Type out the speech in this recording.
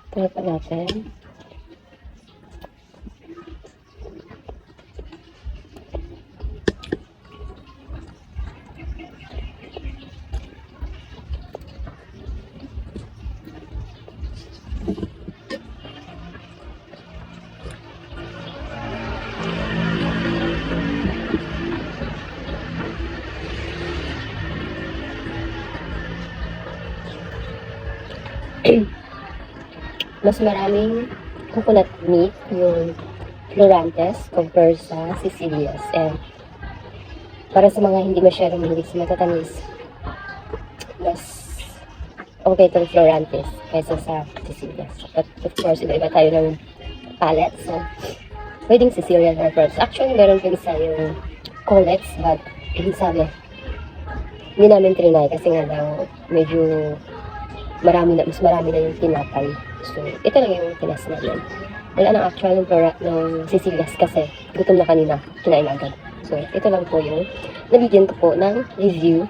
Try pa natin. Mas maraming coconut meat yung Florantes compare sa Cecilias. And para sa mga hindi masyadong mahilig sa matatamis, mas okay itong Florantes kaysa sa Cecilias. But of course, iba-iba tayo ng palette. So, pwedeng Sicilian reference. Actually, meron pa isa yung Colex, but sabi, hindi namin trinay kasi nga daw medyo mas marami na yung tinapay. So, ito lang yung tinas namin. Wala nang actual ng Sicilias kasi gutom na kanina, kinain agad. So, ito lang po yung nabigyan ko po ng review